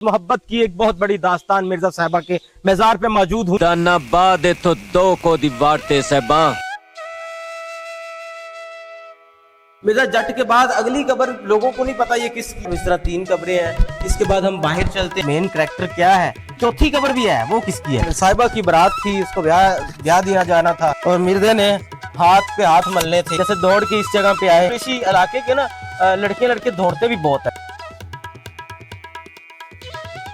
मोहब्बत की एक बहुत बड़ी दास्तान मिर्जा साहिबा के मज़ार पे मौजूद हूँ। तो दो को दीवारते साहिबा। मिर्जा जट के बाद अगली कब्र लोगों को नहीं पता ये किसकी। इस तरह 3 कब्रें हैं। इसके बाद हम बाहर चलते हैं, मेन कैरेक्टर क्या है। चौथी कब्र भी है, वो किसकी है। साहिबा की बारात थी, उसको ब्याह दिया जाना था और मिर्जे ने हाथ पे हाथ मलने थे। जैसे दौड़ के इस जगह पे आए। इसी इलाके के ना लड़के दौड़ते भी बहुत है।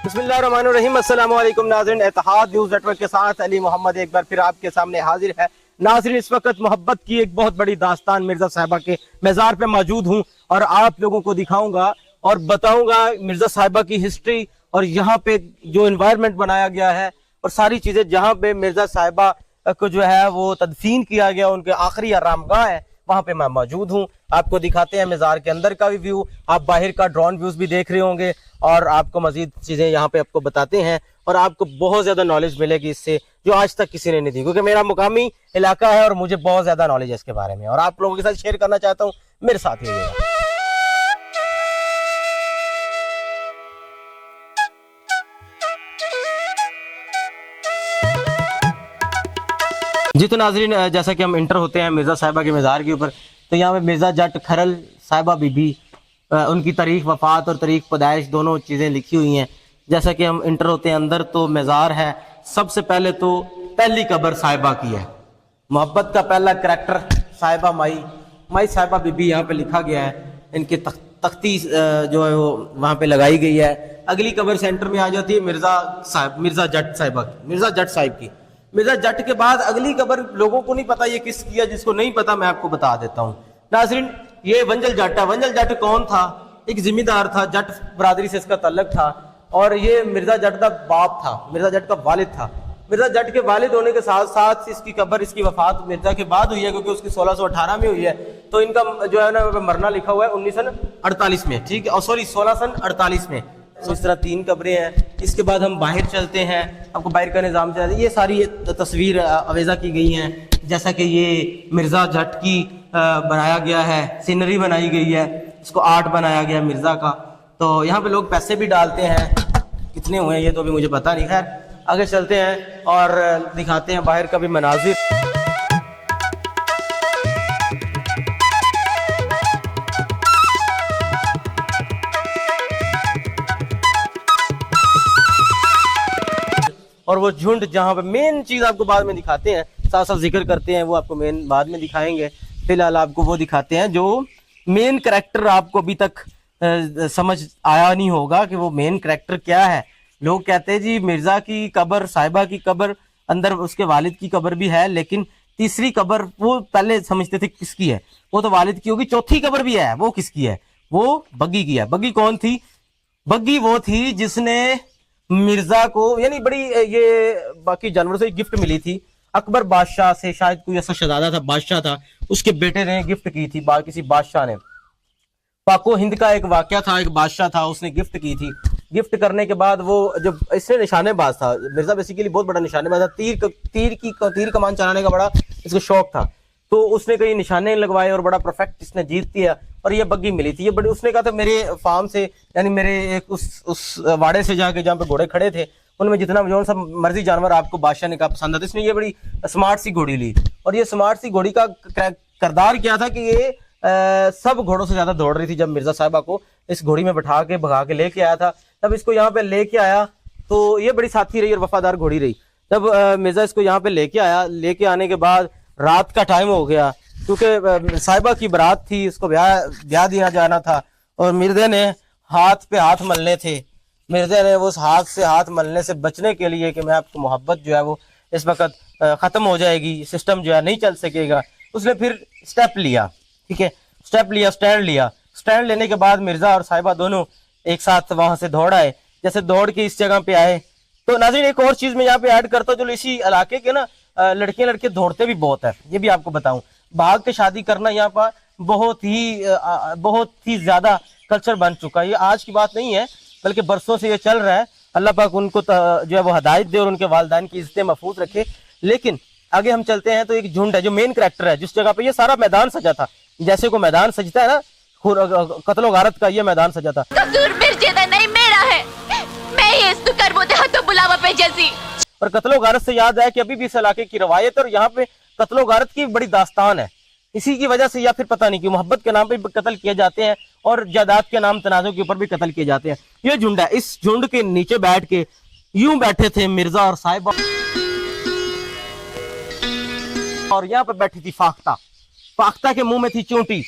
बिस्मिल्लाहिर्रहमानिर्रहीम, अस्सलाम वालेकुम नाज़रीन। इत्तेहाद न्यूज़ नेटवर्क के साथ अली मोहम्मद एक बार फिर आपके सामने हाजिर है। नाज़रीन, इस वक्त मोहब्बत की एक बहुत बड़ी दास्तान मिर्जा साहिबा के मज़ार पे मौजूद हूँ और आप लोगों को दिखाऊंगा और बताऊंगा मिर्जा साहिबा की हिस्ट्री और यहाँ पे जो एनवायरनमेंट बनाया गया है और सारी चीजें जहाँ पे मिर्जा साहिबा को जो है वो तदफीन किया गया, उनके आखिरी आरामगाह है, वहां पे मैं मौजूद हूँ। आपको दिखाते हैं मज़ार के अंदर का भी व्यू, आप बाहर का ड्रोन व्यूज भी देख रहे होंगे और आपको मजीद चीजें यहाँ पे आपको बताते हैं और आपको बहुत ज्यादा नॉलेज मिलेगी इससे, जो आज तक किसी ने नहीं दी, क्योंकि मेरा मुकामी इलाका है और मुझे बहुत ज्यादा नॉलेज है इसके बारे में और आप लोगों के साथ शेयर करना चाहता हूँ। मेरे साथ ही रहिएगा। जी तो नाजरीन, जैसा कि हम इंटर होते हैं मिर्जा साहिबा के मज़ार के ऊपर, तो यहाँ पे मिर्जा जट खरल साहिबा बीबी, उनकी तारीख वफात और तारीख पैदाइश दोनों चीज़ें लिखी हुई हैं। जैसा कि हम इंटर होते हैं अंदर, तो मज़ार है। सबसे पहले तो पहली कब्र साहिबा की है। मोहब्बत का पहला करैक्टर साहिबा माई साहिबा बीबी यहाँ पे लिखा गया है। इनकी तख्ती जो है वो वहाँ पे लगाई गई है। अगली कब्र सेंटर में आ जाती है मिर्जा जट साहिब की। मिर्जा जट के बाद अगली कब्र लोगों को नहीं पता ये किसकी है। जिसको नहीं पता मैं आपको बता देता हूँ। नाज़रीन, ये वंजल जट है। वंजल जट कौन था? एक जिम्मेदार था, जट बरादरी से इसका ताल्लुक था और ये मिर्जा जट का बाप था, मिर्जा जट का वालिद था। मिर्जा जट के वालिद होने के साथ साथ इसकी कब्र, इसकी वफात मिर्जा के बाद हुई है, क्योंकि उसकी 1618 में हुई है। तो इनका जो है ना मरना लिखा हुआ है 1948 में, ठीक है, और सॉरी 1648 में। तो इस तरह 3 कब्रें हैं। इसके बाद हम बाहर चलते हैं, आपको बाहर का निज़ाम चला। ये सारी तस्वीर अवेजा की गई हैं। जैसा कि ये मिर्जा जट की बनाया गया है, सीनरी बनाई गई है, इसको आर्ट बनाया गया मिर्जा का। तो यहाँ पे लोग पैसे भी डालते हैं, कितने हुए हैं ये तो अभी मुझे पता नहीं। खैर आगे चलते हैं और दिखाते हैं बाहर का भी मनाजिर। और वो झुंड, जहाँ पे मेन चीज आपको बाद में दिखाते हैं, साथ साथ जिक्र करते हैं, वो आपको मेन बाद में दिखाएंगे। फिलहाल आपको वो दिखाते हैं जो मेन कैरेक्टर आपको अभी तक समझ आया नहीं होगा कि वो मेन कैरेक्टर क्या है। लोग कहते हैं जी मिर्जा की कब्र, साहिबा की कब्र, अंदर उसके वालिद की कब्र भी है, लेकिन तीसरी कब्र वो पहले समझते थे किसकी है, वो तो वालिद की होगी। चौथी कब्र भी है, वो किसकी है? वो बग्गी की है। बग्गी कौन थी? बग्गी वो थी जिसने मिर्जा को, यानी बड़ी ये बाकी जानवरों से गिफ्ट मिली थी अकबर बादशाह से, शायद कोई ऐसा शहजादा था, बादशाह था, उसके बेटे ने गिफ्ट की थी किसी बादशाह ने। पाको हिंद का एक वाकया था, एक बादशाह था, उसने गिफ्ट की थी। गिफ्ट करने के बाद वो जब इसने निशानेबाज था, मिर्जा बेसिकली बहुत बड़ा निशानेबाज था, तीर कमान चलाने का बड़ा इसको शौक था। तो उसने कई निशाने लगवाए और बड़ा परफेक्ट इसने जीत दिया और ये बग्गी मिली थी। ये बड़ी, उसने कहा था मेरे फार्म से, यानी मेरे एक उस वाड़े से जाके जहाँ पे घोड़े खड़े थे, उनमें जितना जो सा मर्जी जानवर आपको बादशाह ने कहा पसंद आता, इसने ये बड़ी स्मार्ट सी घोड़ी ली। और ये स्मार्ट सी घोड़ी का किरदार क्या था कि ये सब घोड़ों से ज्यादा दौड़ रही थी। जब मिर्जा साहिबा को इस घोड़ी में भगा के लेके आया था, तब इसको यहाँ पे लेके आया, तो ये बड़ी साथी रही और वफादार घोड़ी रही। जब मिर्जा इसको यहाँ पे लेके आया, लेके आने के बाद रात का टाइम हो गया, क्योंकि साहिबा की बारात थी, इसको ब्याह दिया जाना था और मिर्जे ने हाथ पे हाथ मलने थे। मिर्जे ने उस हाथ से हाथ मलने से बचने के लिए कि मैं आपको मोहब्बत जो है वो इस वक्त खत्म हो जाएगी, सिस्टम जो है नहीं चल सकेगा, उसने फिर स्टेप लिया, ठीक है, स्टैंड लिया। स्टैंड लेने के बाद मिर्जा और साहिबा दोनों एक साथ वहां से दौड़ आए। जैसे दौड़ के इस जगह पे आए, तो नाज़रीन एक और चीज मैं यहाँ पे ऐड करता हूँ, जो इसी इलाके के ना लड़के दौड़ते भी बहुत है, ये भी आपको बताऊं। भाग के शादी करना यहाँ पर बहुत ही ज्यादा कल्चर बन चुका है। ये आज की बात नहीं है, बल्कि बरसों से ये चल रहा है। अल्लाह पाक उनको जो है वो हदायत दे और उनके वालिदैन की इज्जतें महफूज रखे। लेकिन आगे हम चलते हैं तो एक झुंड है, जो मेन कैरेक्टर है, जिस जगह पे ये सारा मैदान सजा था, जैसे को मैदान सजता है ना कत्लो गारत का, ये मैदान सजा था। कसूर मिर्जे दा नहीं मेरा है, मैं प्लीज तू कर बोते हाथों बुलावा पे जैसी। और कत्लो गारत से याद है कि अभी भी इस इलाके की रवायत और यहाँ पे कत्लो गारत की बड़ी दास्तान है। इसी की वजह से या फिर पता नहीं क्यों मोहब्बत के नाम पे कत्ल किए जाते हैं और जायदाद के नाम तनाजों के ऊपर भी कत्ल किए जाते हैं। ये झुंड है, इस झुंड के नीचे बैठ के यूं बैठे थे मिर्जा और साहिबा, और यहाँ पे बैठी थी फाख्ता। फाख्ता के मुंह में थी चोटी।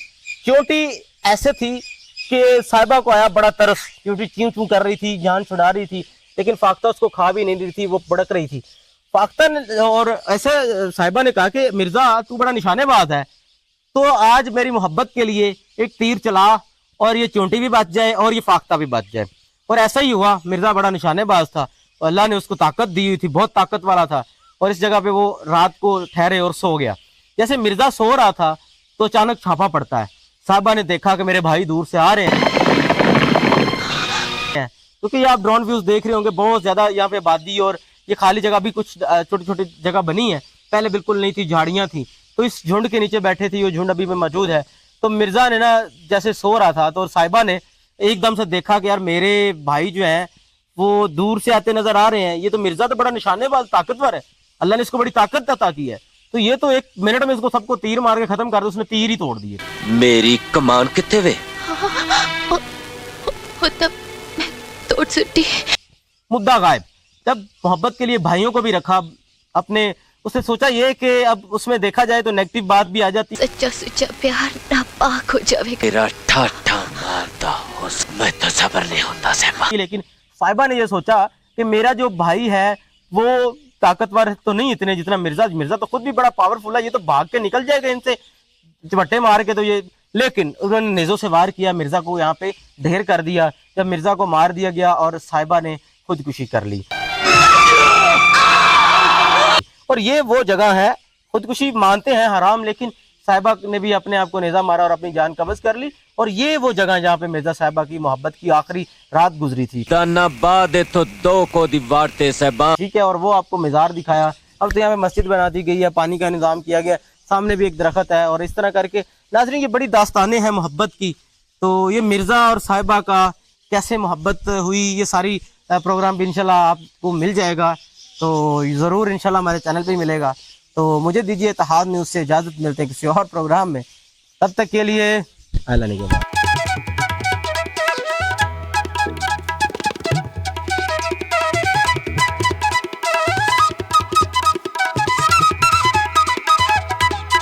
चोटी ऐसे थी कि साहिबा को आया बड़ा तरस, क्योंकि च्यूं च्यूं कर रही थी, जान छुड़ा रही थी, लेकिन फाख्ता उसको खा भी नहीं रही थी, वो भड़क रही थी। फाख्ता ने और ऐसे साहिबा ने कहा कि मिर्जा तू बड़ा निशानेबाज है, तो आज मेरी मोहब्बत के लिए एक तीर चला और ये चोटी भी बच जाए और ये फाख्ता भी बच जाए। और ऐसा ही हुआ। मिर्जा बड़ा निशानेबाज था, अल्लाह ने उसको ताकत दी हुई थी, बहुत ताकत वाला था, और इस जगह पे वो रात को ठहरे और सो गया। जैसे मिर्जा सो रहा था तो अचानक छापा पड़ता है। साहबा ने देखा कि मेरे भाई दूर से आ रहे हैं, क्योंकि ये आप ड्रोन व्यूज देख रहे होंगे, बहुत ज्यादा यहाँ पे आबादी और ये खाली जगह भी कुछ छोटी छोटी जगह बनी है, पहले बिल्कुल नहीं थी, झाड़ियां थी। तो इस झुंड के नीचे बैठे थे, ये झुंड अभी भी मौजूद है। तो मिर्जा ने ना जैसे सो रहा था तो साहिबा ने एकदम से देखा कि यार मेरे भाई जो हैं वो दूर से आते नजर आ रहे हैं, ये तो मिर्जा तो बड़ा निशानेबाज ताकतवर है, अल्लाह ने इसको बड़ी ताकत अता की है, तो ये तो एक मिनट में इसको सबको तीर मार के खत्म कर दो। उसने तीर ही तोड़ दिए। मेरी कमान कितने वे तब मैं तोड़ सुट्टी। मुद्दा गायब। जब मोहब्बत के लिए भाइयों को भी रखा अपने, उसने सोचा ये कि अब उसमें देखा जाए तो नेगेटिव बात भी आ जाती। सच्चा सुच्चा प्यार नापाक हो जाएगा। तेरा ठाठा मारता उसमें तो सब्र नहीं होता सहबा। लेकिन साहिबा ने ये सोचा कि मेरा जो भाई है वो ताकतवर तो नहीं इतने जितना मिर्जा। मिर्जा तो खुद भी बड़ा पावरफुल है, ये तो भाग के निकल जाएगा इनसे झपट्टे मार के, तो ये। लेकिन उन्होंने नेजों से वार किया, मिर्जा को यहाँ पे ढेर कर दिया। जब मिर्जा को मार दिया गया और साहिबा ने खुदकुशी कर ली। और ये वो जगह है, खुदकुशी मानते हैं हराम, लेकिन साहिबा ने भी अपने आप को नेजा मारा और अपनी जान कब्ज कर ली। और ये वो जगह जहाँ पे मिर्जा साहिबा की मोहब्बत की आखिरी रात गुजरी थी। तो दो को दीवारते सहबा, ठीक है। और वो आपको मज़ार दिखाया। अब तो यहाँ पे मस्जिद बना दी गई है, पानी का इंतजाम किया गया, सामने भी एक दरख्त है, और इस तरह करके नाज़रीन ये बड़ी दास्तानें हैं मोहब्बत की। तो ये मिर्जा और साहिबा का कैसे मोहब्बत हुई, ये सारी प्रोग्राम भी इंशाल्लाह आपको मिल जाएगा, तो ज़रूर इंशाल्लाह हमारे चैनल पे मिलेगा। तो मुझे दीजिए इत्तेहाद न्यूज़ से इजाज़त, मिलते हैं किसी और प्रोग्राम में, तब तक के लिए अल्लाह ने।